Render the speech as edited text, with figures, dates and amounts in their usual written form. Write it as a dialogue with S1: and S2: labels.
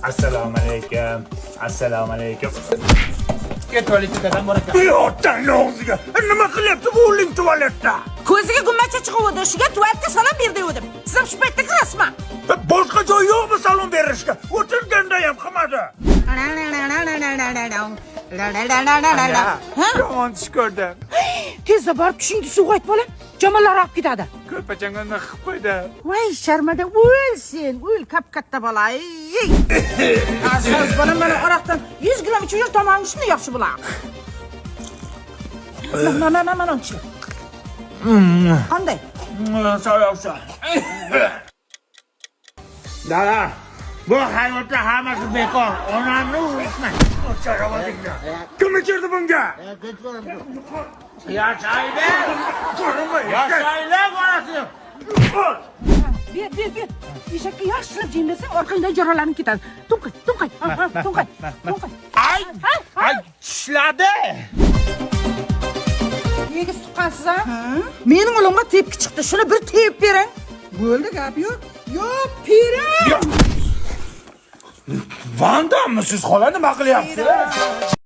S1: Assalomu alaykum. Assalomu alaykum.
S2: Ket tualetdan bor ekan.
S1: Yo'qdan og'ziga. Nima qilyapti bu o'g'ling tualetda?
S3: Ko'ziga gummacha chiqib shuga tualetga salom ber degandim. Siz ham shu paytda kirasizmi?
S1: Boshqa joy yo'qmi salom berishga? O'tirganda ham qilmadi.
S2: Yomon tush ko'rdim.
S3: Tezda borib tushingni suvga ayt bolam. Jamallar olib ketadi.
S2: Ko'rpachangga qilib qo'ydi.
S3: Voy sharmada o'l sen, o'l katta bola. Aziz bolam mana aroqdan 100 gram ichib yur tomog'ing shunday yaxshi bo'ladi. Mana ichib. Qanday?
S1: So'yavsa. Dala, bu hayotda hammasi bekor. Onamni urishma. O'charavodingda. Kim ichirdi bunga? Yashaydi. Yashaydi bolasi.
S3: Ber. Eshakka yaxshilab jemlasang orqangdan jaralanib ketadi. To'nqay.
S2: Ay, tishladi.
S3: Nega tuqqansiz a? Mening o'limga tepki chiqdi. Shuni bir tepib bering. Bo'ldi, gap yo'q. Yo'q, pirim.
S1: Vandammi siz xola nima qilyapsiz?